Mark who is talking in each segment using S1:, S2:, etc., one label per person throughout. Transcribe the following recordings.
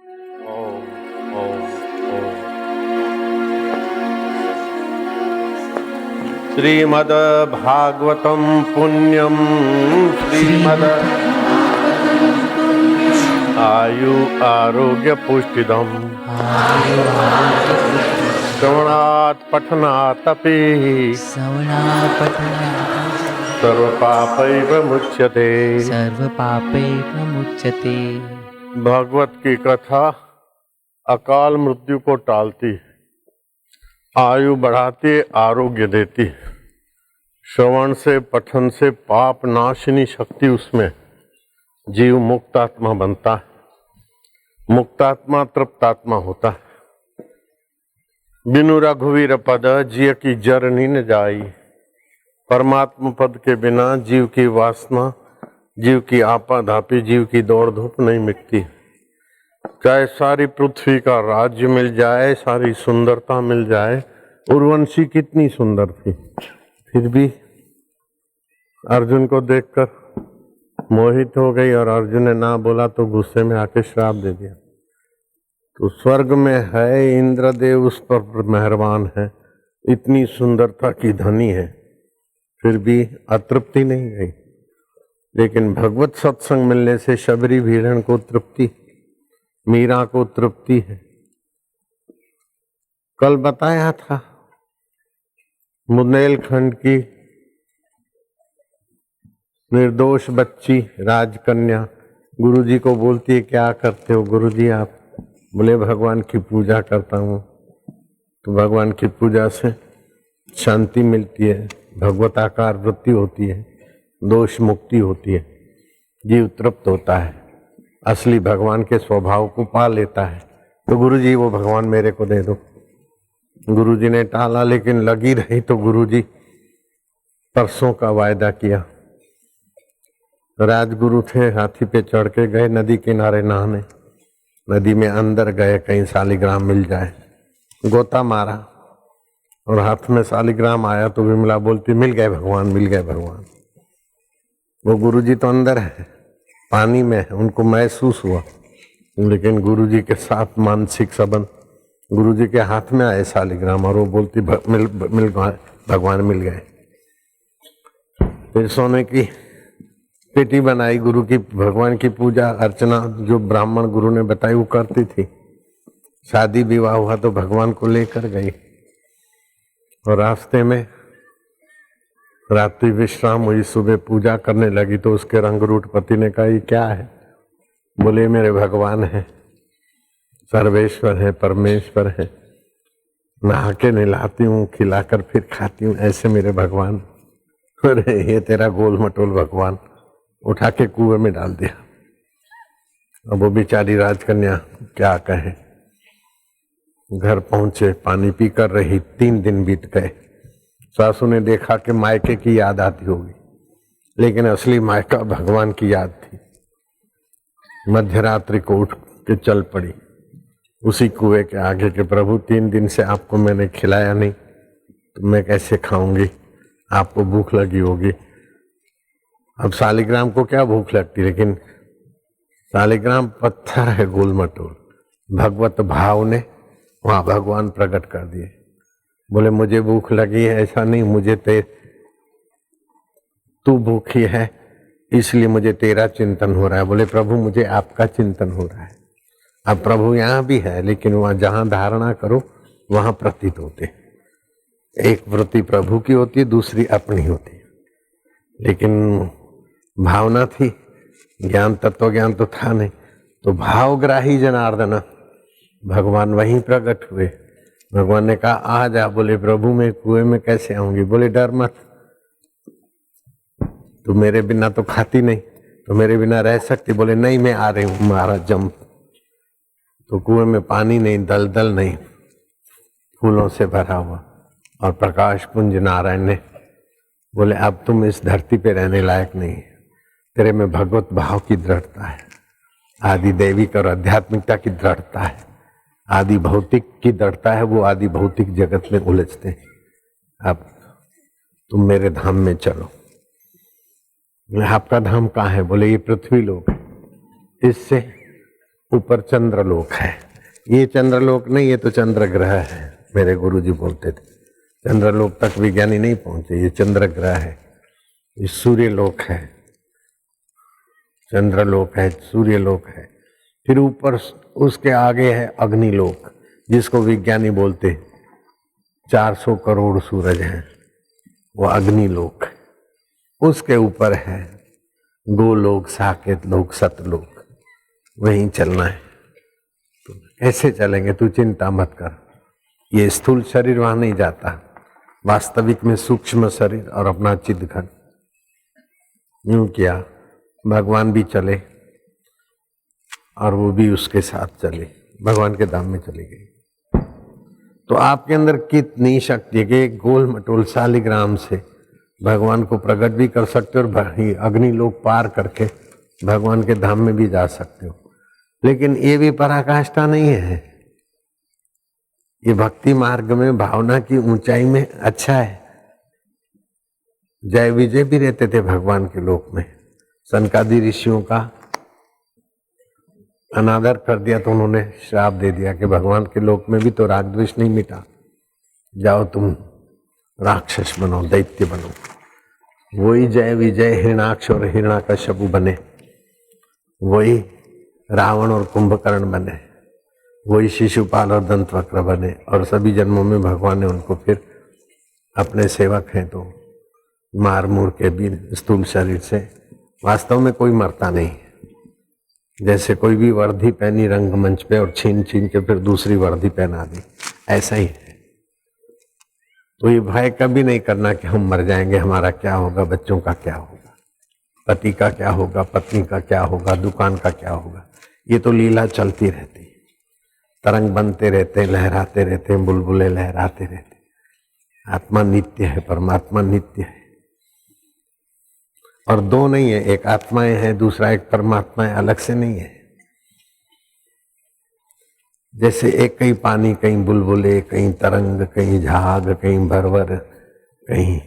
S1: ओम ओम ओम। श्रीमद् भागवतम पुण्यम श्रीमद्
S2: श्रीमद्भागवतं पुण्यम्
S1: आयु आरोग्य पुष्टिदम श्रवणात् पठनात्
S2: श्रवणापठनात्
S1: सर्व पापैव मुच्यते।
S2: सर्वपापैर्मुच्यते।
S1: भागवत की कथा अकाल मृत्यु को टालती, आयु बढ़ाती, आरोग्य देती। श्रवण से, पठन से पाप नाशिनी शक्ति उसमें जीव मुक्तात्मा बनता है। मुक्तात्मा तृप्तात्मा होता है। बिनु रघुवीर पद जिय की जरनी न जाई। परमात्मा पद के बिना जीव की वासना, जीव की आपाधापी, जीव की दौड़ धूप नहीं मिटती। चाहे सारी पृथ्वी का राज्य मिल जाए, सारी सुंदरता मिल जाए। उर्वशी कितनी सुंदर थी, फिर भी अर्जुन को देखकर मोहित हो गई और अर्जुन ने ना बोला तो गुस्से में आके श्राप दे दिया। तो स्वर्ग में है, इंद्रदेव उस पर मेहरबान है, इतनी सुंदरता की धनी है, फिर भी अतृप्ति नहीं गई। लेकिन भगवत सत्संग मिलने से शबरी भीड़न को तृप्ति, मीरा को तृप्ति है। कल बताया था बुंदेलखंड की निर्दोष बच्ची राजकन्या गुरुजी को बोलती है, क्या करते हो गुरुजी आप? बोले भगवान की पूजा करता हूँ। तो भगवान की पूजा से शांति मिलती है, भगवताकार वृत्ति होती है, दोष मुक्ति होती है, जीव तृप्त होता है, असली भगवान के स्वभाव को पा लेता है। तो गुरुजी वो भगवान मेरे को दे दो। गुरुजी ने टाला, लेकिन लगी रही तो गुरुजी परसों का वायदा किया। राजगुरु थे, हाथी पे चढ़ के गए नदी किनारे नहाने। नदी में अंदर गए, कहीं शालिग्राम मिल जाए, गोता मारा और हाथ में शालिग्राम आया तो विमला बोलती, मिल गए भगवान, मिल गए भगवान। वो गुरुजी तो अंदर है, पानी में है, उनको महसूस हुआ, लेकिन गुरुजी के साथ मानसिक संबंध। गुरुजी के हाथ में आए शालिग्राम और वो बोलती भगवान मिल गए। फिर सोने की पेटी बनाई, गुरु की भगवान की पूजा अर्चना जो ब्राह्मण गुरु ने बताई वो करती थी। शादी विवाह हुआ तो भगवान को लेकर गई और रास्ते में रात्रि विश्राम हुई, सुबह पूजा करने लगी तो उसके रंगरूट पति ने कहा, ये क्या है? बोले मेरे भगवान है, सर्वेश्वर है, परमेश्वर है, नहा के नहलाती हूँ, खिलाकर फिर खाती हूँ, ऐसे मेरे भगवान। अरे ये तेरा गोल मटोल भगवान, उठा के कुएं में डाल दिया। अब वो बेचारी राजकन्या क्या कहे। घर पहुंचे, पानी पी कर रही, 3 दिन बीत गए। सासू ने देखा कि मायके की याद आती होगी, लेकिन असली मायका भगवान की याद थी। मध्यरात्रि को उठ के चल पड़ी उसी कुएं के आगे के, प्रभु 3 दिन से आपको मैंने खिलाया नहीं तो मैं कैसे खाऊंगी, आपको भूख लगी होगी। अब शालिग्राम को क्या भूख लगती, लेकिन शालिग्राम पत्थर है गोल मटोल। भगवत भाव ने वहां भगवान प्रकट कर दिए। बोले मुझे भूख लगी है ऐसा नहीं, मुझे तू भूखी है इसलिए मुझे तेरा चिंतन हो रहा है। बोले प्रभु मुझे आपका चिंतन हो रहा है। अब प्रभु यहाँ भी है, लेकिन वहां जहां धारणा करो वहां प्रतीत होते। एक वृत्ति प्रभु की होती है, दूसरी अपनी होती है। लेकिन भावना थी, ज्ञान तत्व ज्ञान तो था नहीं, तो भावग्राही जनार्दन भगवान वहीं प्रकट हुए। भगवान ने कहा आ जा। बोले प्रभु मैं कुएं में कैसे आऊंगी? बोले डर मत, तू मेरे बिना तो खाती नहीं, तो मेरे बिना रह सकती? बोले नहीं मैं आ रही हूँ महाराज जंप। तो कुएं में पानी नहीं, दलदल नहीं, फूलों से भरा हुआ, और प्रकाश पुंज नारायण ने बोले अब तुम इस धरती पे रहने लायक नहीं, तेरे में भगवत भाव की दृढ़ता है, आदि दैविक और आध्यात्मिकता की दृढ़ता है, आदि भौतिक की दृढ़ता है, वो आदि भौतिक जगत में उलझते हैं। अब तुम मेरे धाम में चलो। आपका धाम कहाँ है? बोले ये पृथ्वी लोक है। इससे ऊपर चंद्रलोक है। ये चंद्रलोक नहीं, ये तो चंद्र ग्रह है। मेरे गुरुजी बोलते थे चंद्रलोक तक विज्ञानी नहीं पहुंचे, ये चंद्र ग्रह है, ये सूर्यलोक है। चंद्रलोक है, सूर्यलोक है। फिर ऊपर उसके आगे है अग्निलोक, जिसको विज्ञानी बोलते 400 करोड़ सूरज हैं, वो अग्निलोक। उसके ऊपर है गोलोक, साकेत लोक, सतलोक। वहीं चलना है। तो कैसे चलेंगे? तू चिंता मत कर। ये स्थूल शरीर वहां नहीं जाता, वास्तविक में सूक्ष्म शरीर और अपना चिद घन। यूं किया भगवान भी चले और वो भी उसके साथ चले, भगवान के धाम में चली गई। तो आपके अंदर कितनी शक्ति है कि गोल मटोल शालिग्राम से भगवान को प्रकट भी कर सकते हो और अग्निलोक पार करके भगवान के धाम में भी जा सकते हो। लेकिन ये भी पराकाष्ठा नहीं है। ये भक्ति मार्ग में भावना की ऊंचाई में अच्छा है। जय विजय भी रहते थे भगवान के लोक में। सनकादि ऋषियों का अनादर कर दिया तो उन्होंने श्राप दे दिया कि भगवान के लोक में भी तो राग द्वेष नहीं मिटा, जाओ तुम राक्षस बनो, दैत्य बनो। वही जय विजय हिरणाक्ष और हिरणाकश्यप बने, वही रावण और कुंभकर्ण बने, वही शिशुपाल और दंतवक्र बने। और सभी जन्मों में भगवान ने उनको फिर अपने सेवक हैं तो मार मूर के भी स्थूल शरीर से। वास्तव में कोई मरता नहीं। जैसे कोई भी वर्दी पहनी रंगमंच पे और छीन छीन के फिर दूसरी वर्दी पहना दी, ऐसा ही है। तो ये भय कभी नहीं करना कि हम मर जाएंगे, हमारा क्या होगा, बच्चों का क्या होगा, पति का क्या होगा, पत्नी का क्या होगा, दुकान का क्या होगा। ये तो लीला चलती रहती है। तरंग बनते रहते हैं, लहराते रहते हैं, बुलबुले लहराते रहते हैं। आत्मा नित्य है, परमात्मा नित्य है। और दो नहीं है, एक आत्माएं है, दूसरा एक परमात्मा है, अलग से नहीं है। जैसे एक कहीं पानी, कहीं बुलबुले, कहीं तरंग, कहीं झाग, कहीं भरवर, कहीं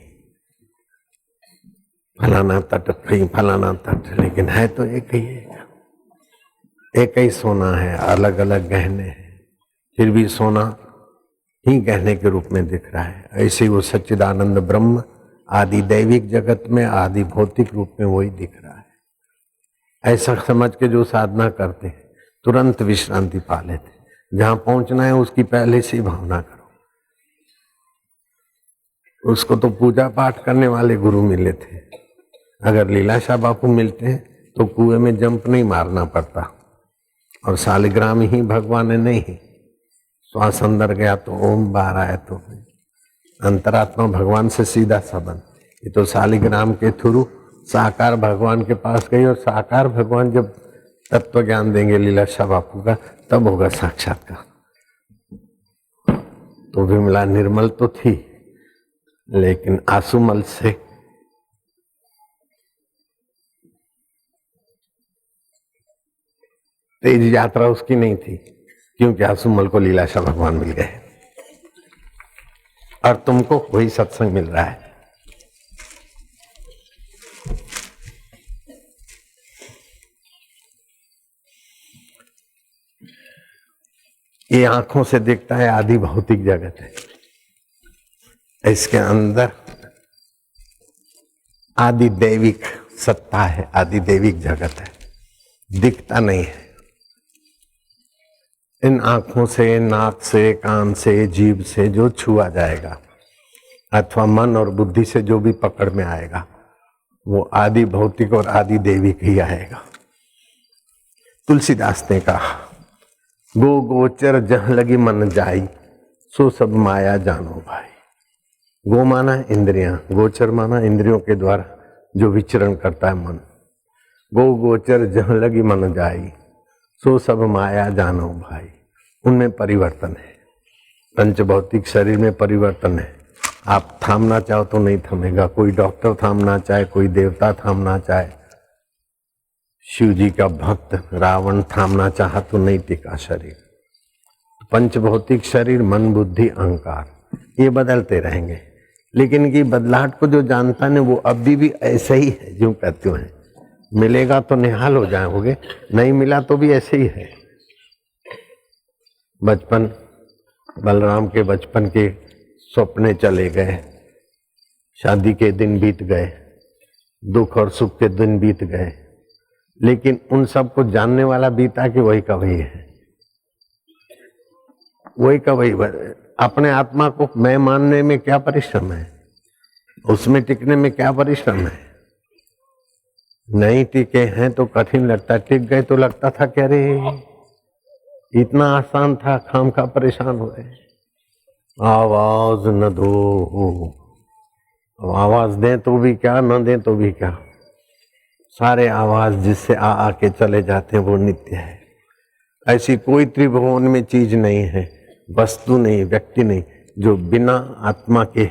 S1: फलाना तट, कहीं फलाना तट, लेकिन है तो एक ही है। एक ही सोना है, अलग अलग गहने हैं, फिर भी सोना ही गहने के रूप में दिख रहा है। ऐसे ही वो सच्चिदानंद ब्रह्म आदि दैविक जगत में, आदि भौतिक रूप में वही दिख रहा है। ऐसा समझ के जो साधना करते हैं तुरंत विश्रांति पा लेते। जहां पहुंचना है उसकी पहले से ही भावना करो। उसको तो पूजा पाठ करने वाले गुरु मिले थे। अगर लीलाशाह बापू मिलते हैं तो कुएं में जंप नहीं मारना पड़ता, और शालिग्राम ही भगवान है नहीं। श्वास अंदर गया तो ओम, बाहर आया तो अंतरात्मा भगवान से सीधा संबंध। ये तो शालिग्राम के थ्रू साकार भगवान के पास गई, और साकार भगवान जब तत्व ज्ञान देंगे लीलाशाह बापू का, तब होगा साक्षात्कार। तो विमला निर्मल तो थी, लेकिन आंसुमल से तेज यात्रा उसकी नहीं थी, क्योंकि आंसुमल को लीलाशाह भगवान मिल गए और तुमको वही सत्संग मिल रहा है। ये आंखों से दिखता है आदि भौतिक जगत है, इसके अंदर आदि दैविक सत्ता है, आदि दैविक जगत है, दिखता नहीं है। इन आंखों से, नाक से, कान से, जीभ से जो छुआ जाएगा अथवा मन और बुद्धि से जो भी पकड़ में आएगा, वो आदि भौतिक और आदि दैविक ही आएगा। तुलसीदास ने कहा, गो गोचर जह लगी मन जाई, सो सब माया जानो भाई। गो माना इंद्रियां, गोचर माना इंद्रियों के द्वारा जो विचरण करता है मन। गो गोचर जह लगी मन जाई, सो सब माया जानो भाई। उनमें परिवर्तन है, पंच भौतिक शरीर में परिवर्तन है। आप थामना चाहो तो नहीं थमेगा, कोई डॉक्टर थामना चाहे, कोई देवता थामना चाहे, शिव जी का भक्त रावण थामना चाहा तो नहीं टिका शरीर। पंच भौतिक शरीर, मन, बुद्धि, अहंकार, ये बदलते रहेंगे। लेकिन इनकी बदलाहट को जो जानता है वो अभी भी ऐसे ही है जो कहते हैं। मिलेगा तो निहाल हो जाओगे, नहीं मिला तो भी ऐसे ही है। बचपन, बलराम के बचपन के सपने चले गए, शादी के दिन बीत गए, दुख और सुख के दिन बीत गए, लेकिन उन सबको जानने वाला बीता कि वही का वही है, वही का वही। अपने आत्मा को मैं मानने में क्या परिश्रम है, उसमें टिकने में क्या परिश्रम है। नहीं टिके हैं तो कठिन लगता, टिक गए तो लगता था कि अरे इतना आसान था, खाम खा परेशान हो रहे। आवाज न दो, आवाज दें तो भी क्या, न दें तो भी क्या, सारे आवाज जिससे आ आके चले जाते हैं वो नित्य है। ऐसी कोई त्रिभुवन में चीज नहीं है, वस्तु नहीं, व्यक्ति नहीं, जो बिना आत्मा के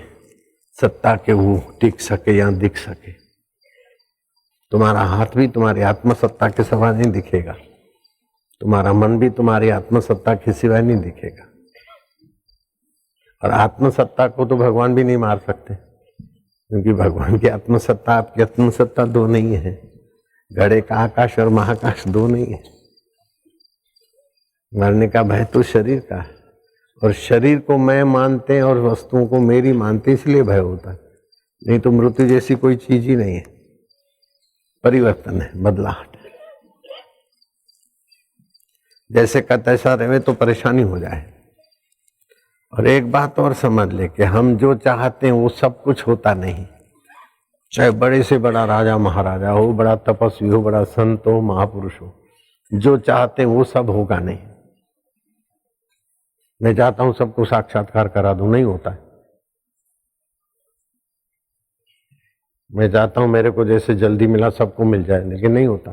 S1: सत्ता के वो टिक सके या दिख सके। तुम्हारा हाथ भी तुम्हारी आत्मसत्ता के सिवा नहीं दिखेगा, तुम्हारा मन भी तुम्हारी आत्मसत्ता के सिवाय नहीं दिखेगा। और आत्मसत्ता को तो भगवान भी नहीं मार सकते, क्योंकि भगवान की आत्मसत्ता आपकी आत्मसत्ता दो नहीं है। घड़े का आकाश और महाकाश दो नहीं है। मरने का भय तो शरीर का है, और शरीर को मैं मानते हैं और वस्तुओं को मेरी मानते, इसलिए भय होता है। नहीं तो मृत्यु जैसी कोई चीज ही नहीं है, परिवर्तन है, बदलाहट है। जैसे का तैसा रहे तो परेशानी हो जाए। और एक बात और समझ ले कि हम जो चाहते हैं वो सब कुछ होता नहीं। चाहे बड़े से बड़ा राजा महाराजा हो, बड़ा तपस्वी हो, बड़ा संत हो, महापुरुष हो, जो चाहते हैं वो सब होगा नहीं। मैं चाहता हूं सबको साक्षात्कार करा दूं, नहीं होता है। मैं चाहता हूं मेरे को जैसे जल्दी मिला सबको मिल जाए, लेकिन नहीं होता,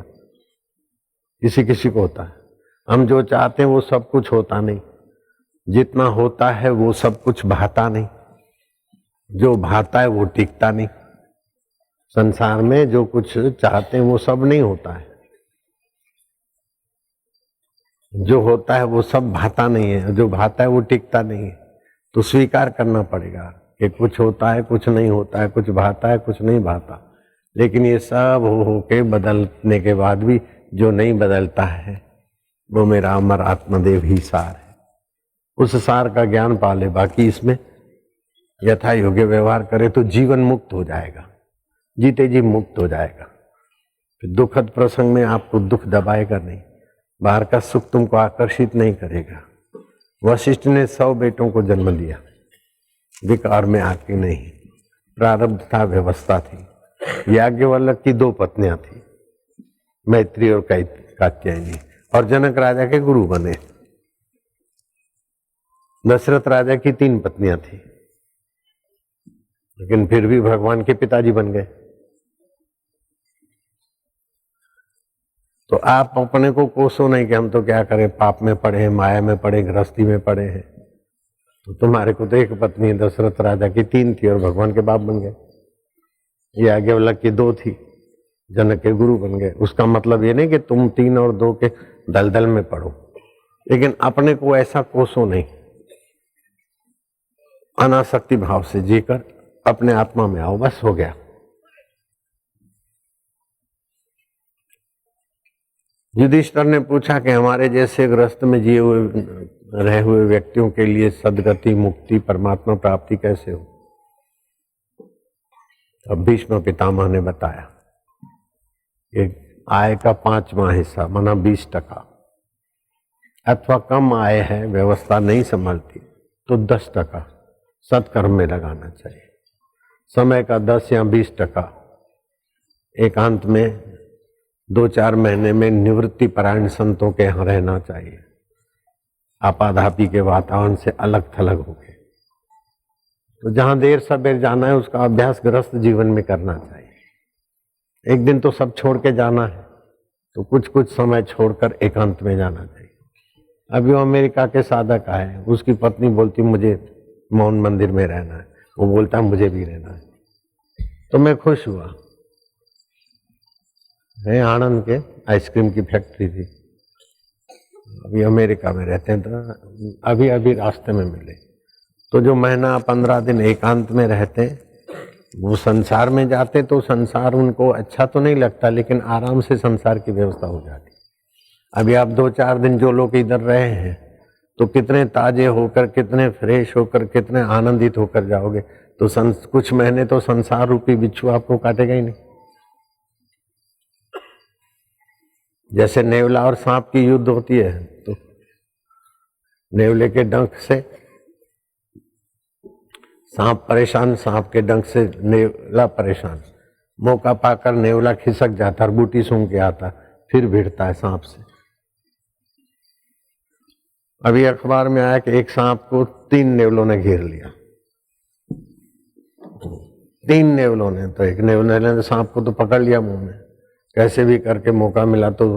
S1: किसी किसी को होता है। हम जो चाहते हैं वो सब कुछ होता नहीं। जितना होता है वो सब कुछ भाता नहीं, जो भाता है वो टिकता नहीं। संसार में जो कुछ चाहते हैं वो सब नहीं होता है, जो होता है वो सब भाता नहीं है, जो भाता है वो टिकता नहीं है। तो स्वीकार करना पड़ेगा कि कुछ होता है, कुछ नहीं होता है, कुछ भाता है, कुछ नहीं भाता। लेकिन ये सब हो के बदलने के बाद भी जो नहीं बदलता है वो मेरा अमर आत्मदेव ही सार है। उस सार का ज्ञान पाले, बाकी इसमें यथा योग्य व्यवहार करे तो जीवन मुक्त हो जाएगा, जीते जी मुक्त हो जाएगा। फिर दुखद प्रसंग में आपको दुख दबाएगा नहीं, बाहर का सुख तुमको आकर्षित नहीं करेगा। वशिष्ठ ने 100 बेटों को जन्म दिया, विकार में आके नहीं, प्रारब्ध था, व्यवस्था थी। याज्ञवल्क्य की 2 पत्नियां थी, मैत्री और कात्यायनी, और जनक राजा के गुरु बने। दशरथ राजा की 3 पत्नियां थी, लेकिन फिर भी भगवान के पिताजी बन गए। तो आप अपने को कोसो नहीं कि हम तो क्या करें, पाप में पड़े हैं, माया में पड़े, गृहस्थी में पड़े हैं। तो तुम्हारे को तो 1 पत्नी दशरथ राजा की 3 थी और भगवान के बाप बन गए। याज्ञवल्क्य की 2 थी, जनक के गुरु बन गए। उसका मतलब ये नहीं कि तुम 3 और 2 के दलदल में पड़ो, लेकिन अपने को ऐसा कोसो नहीं। अनासक्ति भाव से जीकर अपने आत्मा में आओ, बस हो गया। युधिष्ठिर ने पूछा कि हमारे जैसे ग्रस्त में जिए हुए रहे हुए व्यक्तियों के लिए सदगति, मुक्ति, परमात्मा प्राप्ति कैसे हो? अब भीष्म पितामह ने बताया कि आय का 5वां हिस्सा माना 20% अथवा कम आय है, व्यवस्था नहीं संभालती तो 10% सत्कर्म में लगाना चाहिए। समय का 10 या 20% एकांत में 2-4 महीने में निवृत्ति परायण संतों के यहाँ रहना चाहिए, आपाधापी के वातावरण से अलग थलग होके। तो जहां देर सवेर जाना है उसका अभ्यास गृहस्थ जीवन में करना चाहिए। एक दिन तो सब छोड़ के जाना है, तो कुछ कुछ समय छोड़कर एकांत में जाना चाहिए। अभी वो अमेरिका के साधक आए, उसकी पत्नी बोलती मुझे मौन मंदिर में रहना है, वो बोलता मुझे भी रहना है। तो मैं खुश हुआ। आनंद के आइसक्रीम की फैक्ट्री थी, अभी अमेरिका में रहते हैं, तो अभी अभी रास्ते में मिले। तो जो महीना 15 दिन एकांत में रहते वो संसार में जाते तो संसार उनको अच्छा तो नहीं लगता, लेकिन आराम से संसार की व्यवस्था हो जाती। अभी आप 2-4 दिन जो लोग इधर रहे हैं तो कितने ताजे होकर, कितने फ्रेश होकर, कितने आनंदित होकर जाओगे। तो कुछ महीने तो संसार रूपी बिच्छू आपको काटेगा ही नहीं। जैसे नेवला और सांप की युद्ध होती है, तो नेवले के डंक से सांप परेशान, सांप के डंक से नेवला परेशान। मौका पाकर नेवला खिसक जाता और बूटी सूंघ के आता, फिर भिड़ता है सांप से। अभी अखबार में आया कि एक सांप को 3 नेवलों ने घेर लिया। 3 नेवलों ने। तो एक नेवले ने सांप को तो पकड़ लिया मुंह में, कैसे भी करके मौका मिला तो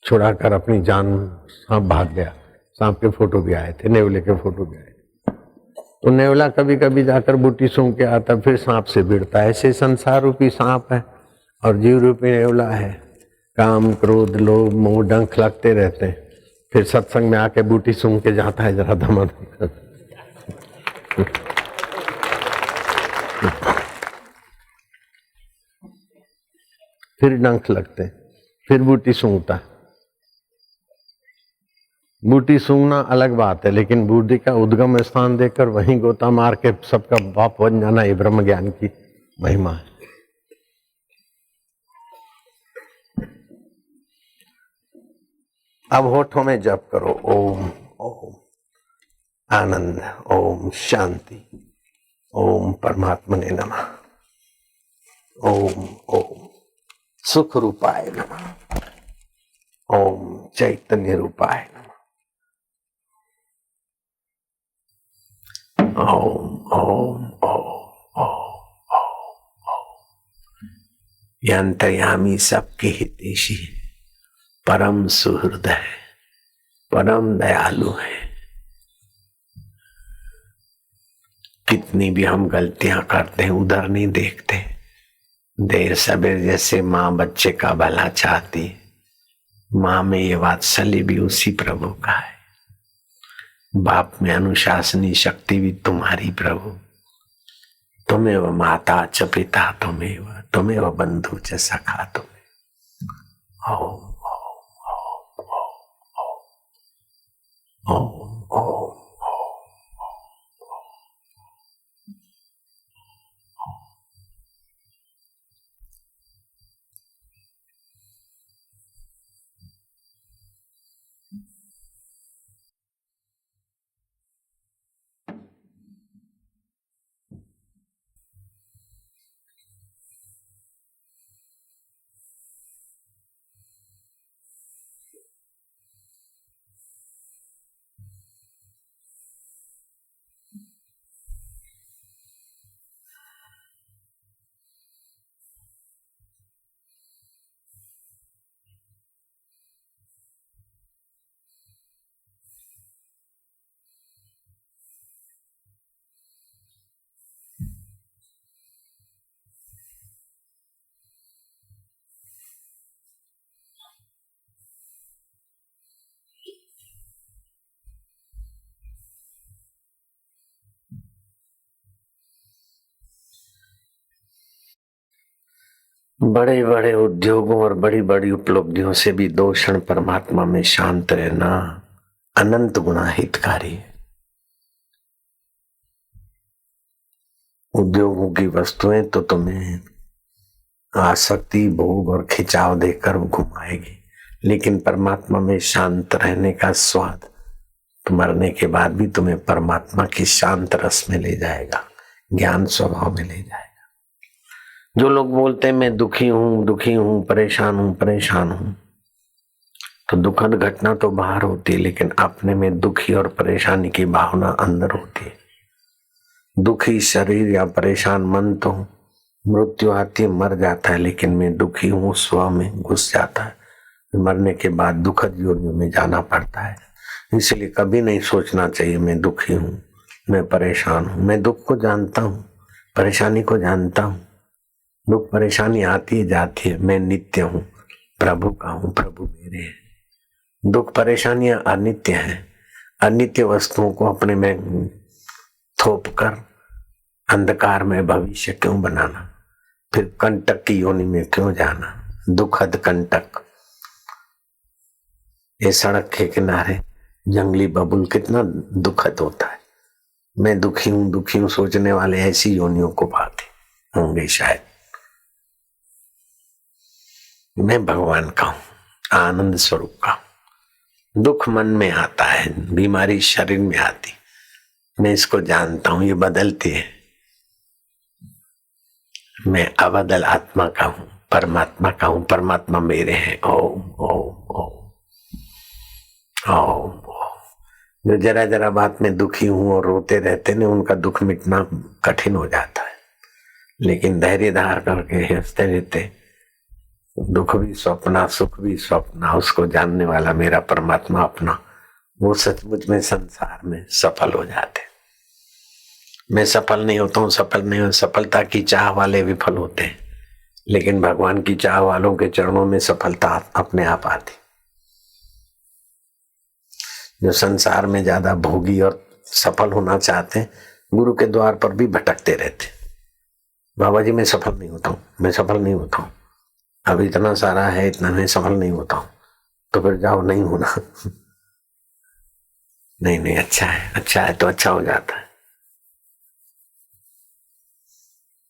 S1: छुड़ाकर अपनी जान सांप भाग गया। सांप के फोटो भी आए थे, नेवले के फोटो भी आए थे। तो नेवला कभी कभी जाकर बूटी सूंघ के आता, फिर सांप से भिड़ता है। ऐसे संसार रूपी सांप है और जीव रूपी नेवला है। काम, क्रोध, लोभ, मोह, डंक लगते रहते हैं। फिर सत्संग में आके बूटी सूंघ के जाता है जरा दमन। फिर डंक लगते, फिर बूटी सूंघता। बूटी सूंघना अलग बात है, लेकिन बूटी का उद्गम स्थान देकर वहीं गोता मार के सबका बाप बन जाना, ये ब्रह्म ज्ञान की महिमा है। अब होठों में जप करो, ओम ओम आनंद, ओम शांति, ओम परमात्मने नमः, ओम ओम सुख रूपाय नमः, ओम चैतन्य रूपाय नमः, ओम ओम ओम ओम ओम। ये अंतर्यामी सबके हितैषी है, परम सुहृद है, परम दयालु है। कितनी भी हम गलतियां करते हैं उधर नहीं देखते। देर सबेर जैसे माँ बच्चे का भला चाहती है, माँ में ये वात्सल्य भी उसी प्रभु का है। बाप में अनुशासनी शक्ति भी तुम्हारी प्रभु। तुम्हें माता च पिता, तुम्हें बंधु च सखा तुम्हें। ओम ओम ओम। बड़े बड़े उद्योगों और बड़ी बड़ी उपलब्धियों से भी 2 क्षण परमात्मा में शांत रहना अनंत गुना हितकारी है। उद्योगों की वस्तुएं तो तुम्हें आसक्ति, भोग और खिंचाव देकर घुमाएगी, लेकिन परमात्मा में शांत रहने का स्वाद मरने के बाद भी तुम्हें परमात्मा की शांत रस में ले जाएगा, ज्ञान स्वभाव में ले जाएगा। जो लोग बोलते हैं मैं दुखी हूं, परेशान हूं, तो दुखद घटना तो बाहर होती है, लेकिन अपने में दुखी और परेशानी की भावना अंदर होती है। दुखी शरीर या परेशान मन तो मृत्यु आती है, मर जाता है, लेकिन मैं दुखी हूं स्व में घुस जाता है। मरने के बाद दुखद योनियों में जाना पड़ता है। इसलिए कभी नहीं सोचना चाहिए मैं दुखी हूं, मैं परेशान हूं। मैं दुख को जानता हूं, परेशानी को जानता हूं। दुख परेशानी आती है जाती है, मैं नित्य हूं, प्रभु का हूं, प्रभु मेरे हैं। दुख परेशानियां अनित्य हैं। अनित्य वस्तुओं को अपने में थोप कर अंधकार में भविष्य क्यों बनाना, फिर कंटक की योनि में क्यों जाना। दुखद कंटक। ये सड़क के किनारे जंगली बबुल कितना दुखद होता है। मैं दुखी हूं सोचने वाले ऐसी योनियों को पाते होंगे शायद। मैं भगवान का हूं, आनंद स्वरूप का हूं। दुख मन में आता है, बीमारी शरीर में आती, मैं इसको जानता हूं, ये बदलती है। मैं अबदल आत्मा का हूं, परमात्मा का हूं, परमात्मा मेरे हैं। ओम ओम ओम ओम। जो जरा जरा बात में दुखी हूं और रोते रहते ने, उनका दुख मिटना कठिन हो जाता है। लेकिन धैर्य धार करके हंसते रहते, दुख भी स्वप्ना सुख भी स्वप्ना, उसको जानने वाला मेरा परमात्मा अपना, वो सचमुच में संसार में सफल हो जाते। मैं सफल नहीं होता हूँ, सफल नहीं हो, सफलता की चाह वाले विफल होते हैं, लेकिन भगवान की चाह वालों के चरणों में सफलता अपने आप आती। जो संसार में ज्यादा भोगी और सफल होना चाहते हैं, गुरु के द्वार पर भी भटकते रहते। बाबा जी मैं सफल नहीं होता हूँ, मैं सफल नहीं होता हूँ, अब इतना सारा है, इतना मैं सफल नहीं होता हूँ। तो फिर जाओ, नहीं होना। नहीं नहीं, अच्छा है तो अच्छा हो जाता है।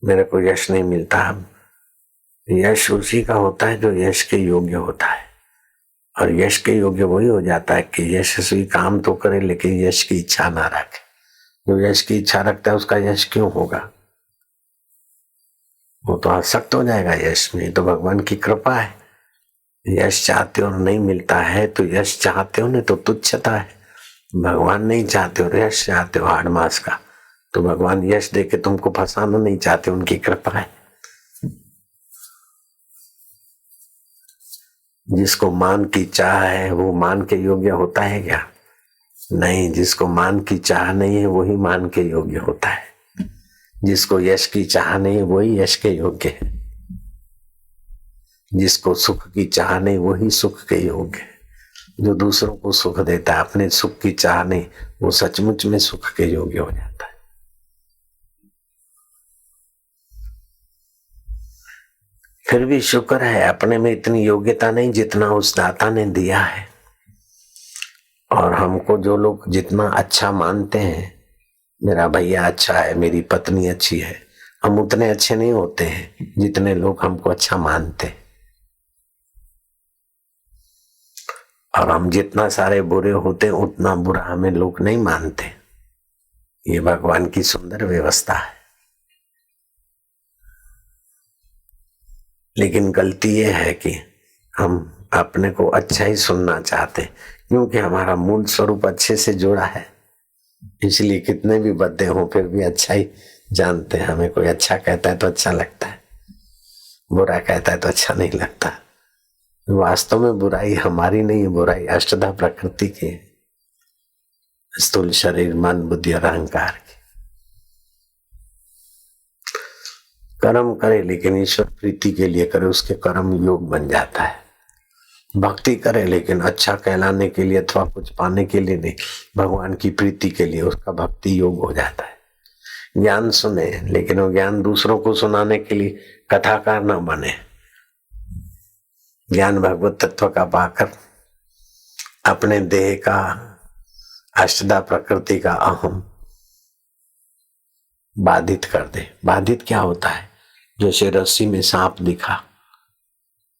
S1: मेरे को यश नहीं मिलता, यश उसी का होता है जो यश के योग्य होता है। और यश के योग्य वही हो जाता है कि यशस्वी काम तो करे लेकिन यश की इच्छा ना रखे। जो यश की इच्छा रखता है उसका यश क्यों होगा? वो तो आसक्त हो जाएगा यश में। तो भगवान की कृपा है। यश चाहते हो और नहीं मिलता है तो यश चाहते हो ना तो तुच्छता है। भगवान नहीं चाहते हो, यश चाहते हो 8 मास का, तो भगवान यश देके तुमको फंसाना नहीं चाहते, उनकी कृपा है। जिसको मान की चाह है वो मान के योग्य होता है क्या? नहीं, जिसको मान की चाह नहीं है वही मान के योग्य होता है। जिसको यश की चाह नहीं है वही यश के योग्य है। जिसको सुख की चाह नहीं वही सुख के योग्य है। जो दूसरों को सुख देता है, अपने सुख की चाह नहीं, वो सचमुच में सुख के योग्य हो जाता है। फिर भी शुक्र है, अपने में इतनी योग्यता नहीं जितना उस दाता ने दिया है। और हमको जो लोग जितना अच्छा मानते हैं, मेरा भैया अच्छा है, मेरी पत्नी अच्छी है, हम उतने अच्छे नहीं होते हैं जितने लोग हमको अच्छा मानते हैं। और हम जितना सारे बुरे होते हैं उतना बुरा हमें लोग नहीं मानते। ये भगवान की सुंदर व्यवस्था है। लेकिन गलती ये है कि हम अपने को अच्छा ही सुनना चाहते, क्योंकि हमारा मूल स्वरूप अच्छे से जुड़ा है। इसलिए कितने भी बद्दे हों फिर भी अच्छा ही जानते हैं। हमें कोई अच्छा कहता है तो अच्छा लगता है, बुरा कहता है तो अच्छा नहीं लगता। वास्तव में बुराई हमारी नहीं है, बुराई अष्टधा प्रकृति की है, स्थूल शरीर, मन, बुद्धि और अहंकार की। कर्म करे लेकिन ईश्वर प्रीति के लिए करे, उसके कर्म योग बन जाता है। भक्ति करे लेकिन अच्छा कहलाने के लिए अथवा कुछ पाने के लिए नहीं, भगवान की प्रीति के लिए, उसका भक्ति योग हो जाता है। ज्ञान सुने लेकिन वो ज्ञान दूसरों को सुनाने के लिए कथाकार न बने। ज्ञान भगवत तत्व का पाकर अपने देह का, अष्टधा प्रकृति का अहम बाधित कर दे। बाधित क्या होता है? जैसे रस्सी में सांप दिखा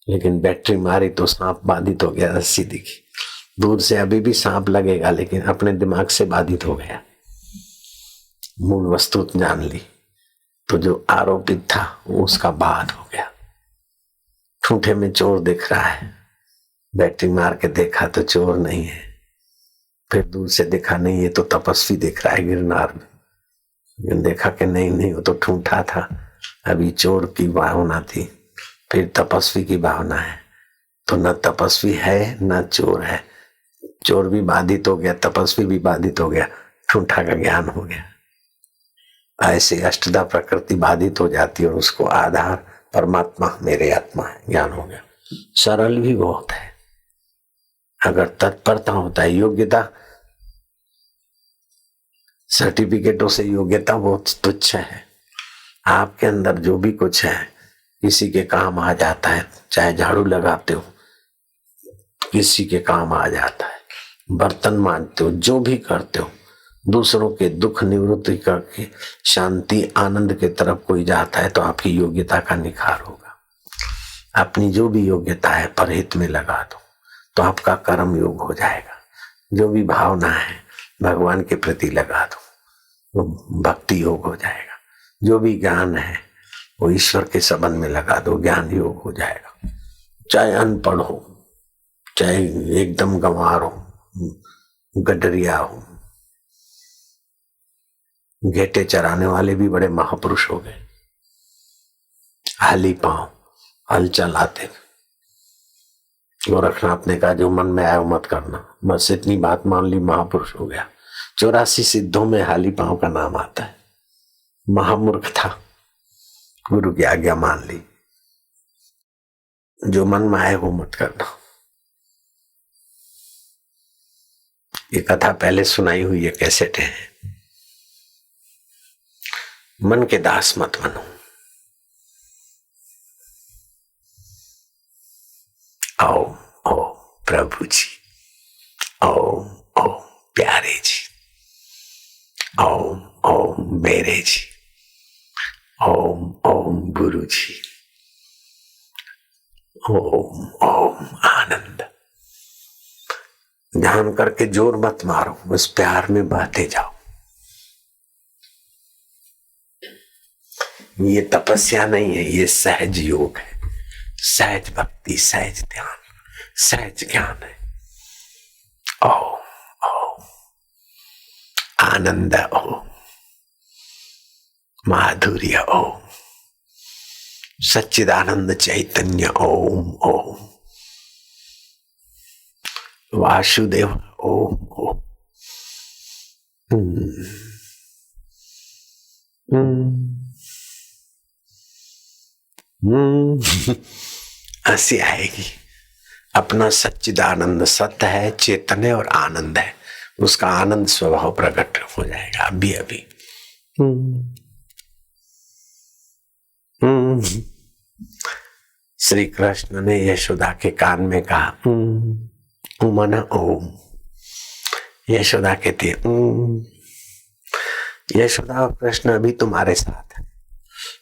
S1: लेकिन बैटरी मारी तो सांप बाधित हो गया, रस्सी दिखी। दूर से अभी भी सांप लगेगा लेकिन अपने दिमाग से बाधित हो गया, मूल वस्तु जान ली। तो जो आरोपित था वो उसका बाध हो गया। ठूठे में चोर दिख रहा है, बैटरी मार के देखा तो चोर नहीं है, फिर दूर से देखा नहीं ये तो तपस्वी दिख रहा है गिरनार में, देखा कि नहीं वो तो ठूठा था, अभी चोर की भावना थी, फिर तपस्वी की भावना है। तो न तपस्वी है न चोर है, चोर भी बाधित हो गया, तपस्वी भी बाधित हो गया, ठूठा का ज्ञान हो गया। ऐसे अष्टधा प्रकृति बाधित हो जाती है और उसको आधार परमात्मा मेरे आत्मा है ज्ञान हो गया। सरल भी बहुत है अगर तत्परता होता है। योग्यता सर्टिफिकेटों से योग्यता बहुत तुच्छ है। आपके अंदर जो भी कुछ है किसी के काम आ जाता है। चाहे झाड़ू लगाते हो किसी के काम आ जाता है, बर्तन मांजते हो, जो भी करते हो, दूसरों के दुख निवृत्ति करके शांति आनंद के तरफ कोई जाता है तो आपकी योग्यता का निखार होगा। अपनी जो भी योग्यता है परहित में लगा दो तो आपका कर्म योग हो जाएगा। जो भी भावना है भगवान के प्रति लगा दो, वो भक्ति योग हो जाएगा। जो भी ज्ञान है वो ईश्वर के संबंध में लगा दो, ज्ञान योग हो जाएगा। चाहे अनपढ़ हो, चाहे एकदम गंवार हो, गडरिया हो, घेटे चराने वाले भी बड़े महापुरुष हो गए। हाली पांव हल चलाते। गोरखनाथ ने कहा जो मन में आया मत करना, बस इतनी बात मान ली, महापुरुष हो गया। 84 सिद्धों में हाली पांव का नाम आता है। महामूर्ख था, गुरु की आज्ञा मान ली, जो मन में आए वो मत करना। ये कथा पहले सुनाई हुई है, कैसेट है। मन के दास मत बनो। ओम ओम प्रभु जी, ओम ओम प्यारे जी, ओम ओम मेरे जी, ओम ओम गुरु जी, ओम ओम आनंद। ध्यान करके जोर मत मारो, बस प्यार में बहते जाओ। ये तपस्या नहीं है, ये सहज योग है, सहज भक्ति, सहज ध्यान, सहज ज्ञान है। ओम ओम आनंद, ओम माधुर्य, ओम सच्चिदानंद चैतन्य, ओम ओम वासुदेव, ओम ओम। हंसी आएगी। अपना सच्चिदानंद सत्य है, चेतन है और आनंद है, उसका आनंद स्वभाव प्रकट हो जाएगा अभी अभी। श्री कृष्ण ने यशोदा के कान में कहा उमना ओम। यशोदा कहती है यशोदा और कृष्ण अभी तुम्हारे साथ है।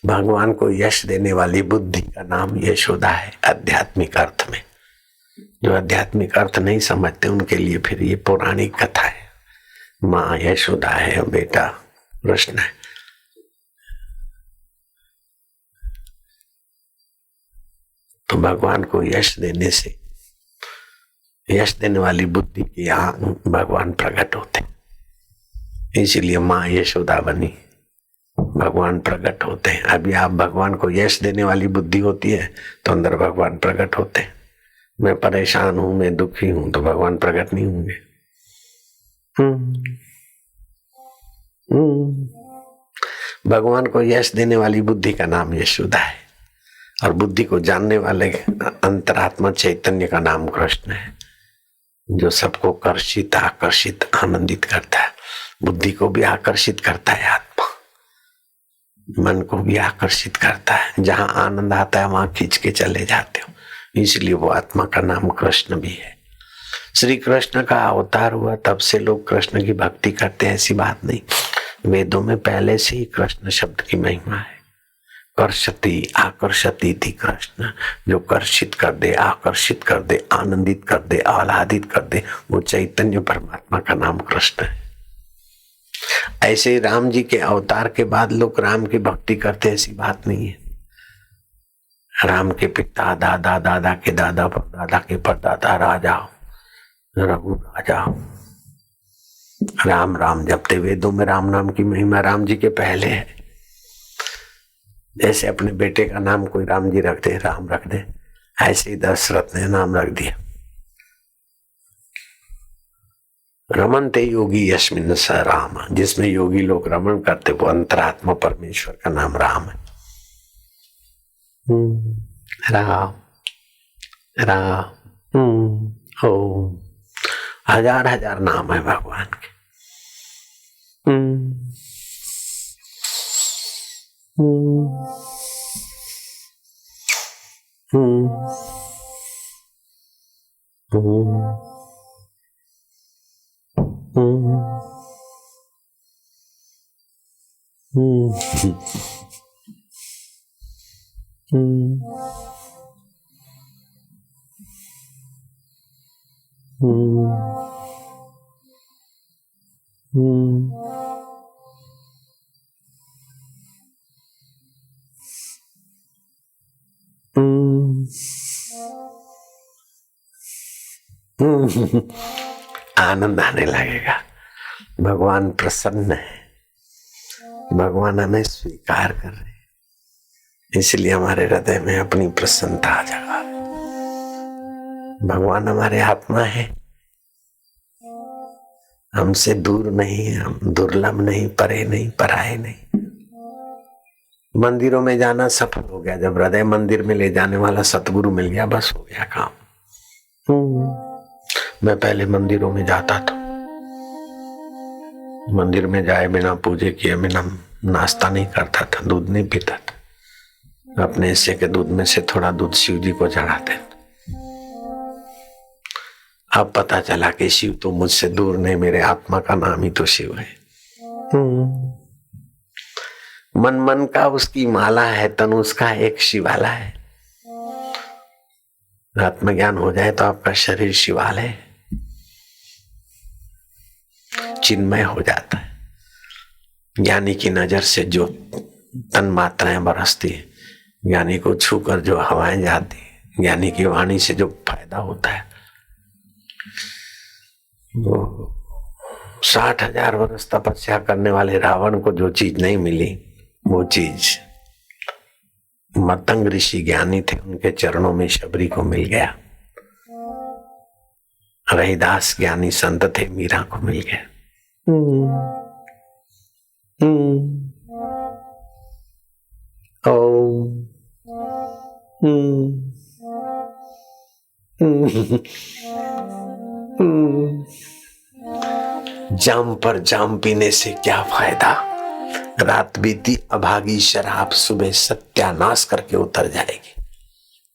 S1: भगवान को यश देने वाली बुद्धि का नाम यशोदा है आध्यात्मिक अर्थ में। जो आध्यात्मिक अर्थ नहीं समझते उनके लिए फिर ये पौराणिक कथा है। माँ यशोदा है, बेटा कृष्ण है। तो भगवान को यश देने से, यश देने वाली बुद्धि के यहाँ भगवान प्रकट होते, इसलिए माँ यशोदा बनी, भगवान प्रकट होते हैं। अभी आप भगवान को यश देने वाली बुद्धि होती है तो अंदर भगवान प्रकट होते हैं। मैं परेशान हूं, मैं दुखी हूं तो भगवान प्रकट नहीं होंगे। भगवान को यश देने वाली बुद्धि का नाम यशोदा है और बुद्धि को जानने वाले अंतरात्मा चैतन्य का नाम कृष्ण है, जो सबको कर्षित, आकर्षित, आनंदित करता है। बुद्धि को भी आकर्षित करता है आत्मा, मन को भी आकर्षित करता है। जहां आनंद आता है वहां खींच के चले जाते हो, इसलिए वो आत्मा का नाम कृष्ण भी है। श्री कृष्ण का अवतार हुआ तब से लोग कृष्ण की भक्ति करते हैं, ऐसी बात नहीं। वेदों में पहले से ही कृष्ण शब्द की महिमा है। कर्षति आकर्षति थी कृष्ण, जो कर्षित कर दे, आकर्षित कर दे, आनंदित कर दे, आह्लादित कर दे, वो चैतन्य परमात्मा का नाम कृष्ण है। ऐसे ही राम जी के अवतार के बाद लोग राम की भक्ति करते, ऐसी बात नहीं है। राम के पिता, दादा, दादा के दादा, परदादा के परदादा राजा, रघु राजा राम राम जपते। वेदों में राम नाम की महिमा राम जी के पहले है। जैसे अपने बेटे का नाम कोई राम जी रख दे, राम रख दे, ऐसे ही दशरथ ने नाम रख दिया रमनते योगी यस्मिन् स राम। जिसमें योगी लोग रमन करते वो अंतरात्मा परमेश्वर का नाम राम है। राम राम ओम, हजार हजार नाम है भगवान के। आनंद आने लगेगा। भगवान प्रसन्न है, भगवान हमें स्वीकार कर रहे हैं, इसलिए हमारे हृदय में अपनी प्रसन्नता आ जाएगा। भगवान हमारे आत्मा है, हमसे दूर नहीं है, हम दुर्लभ नहीं, परे नहीं, पराये नहीं। मंदिरों में जाना सफल हो गया, जब हृदय मंदिर में ले जाने वाला सतगुरु मिल गया, बस हो गया काम। मैं पहले मंदिरों में जाता था, मंदिर में जाए बिना पूजे किए बिना नाश्ता नहीं करता था, दूध नहीं पीता था। अपने हिस्से के दूध में से थोड़ा दूध शिव जी को चढ़ाते। अब पता चला कि शिव तो मुझसे दूर नहीं, मेरे आत्मा का नाम ही तो शिव है। मन मन का उसकी माला है, तन उसका एक शिवाला है। आत्मज्ञान हो जाए तो आपका शरीर शिवालय चिन्मय हो जाता है। ज्ञानी की नजर से जो तन मात्राएं बरसती है, ज्ञानी को छूकर जो हवाएं जाती है, ज्ञानी की वाणी से जो फायदा होता है, वो 60,000 वर्ष तपस्या करने वाले रावण को जो चीज नहीं मिली, वो चीज मतंग ऋषि ज्ञानी थे, उनके चरणों में शबरी को मिल गया। रहीदास ज्ञानी संत थे, मीरा को मिल गया। जाम पर जाम पीने से क्या फायदा, रात बीती अभागी शराब सुबह सत्यानाश करके उतर जाएगी।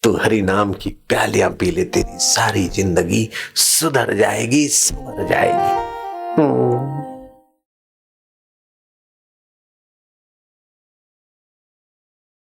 S1: तू हरि नाम की प्यालियां पी ले, तेरी सारी जिंदगी सुधर जाएगी, संवर जाएगी।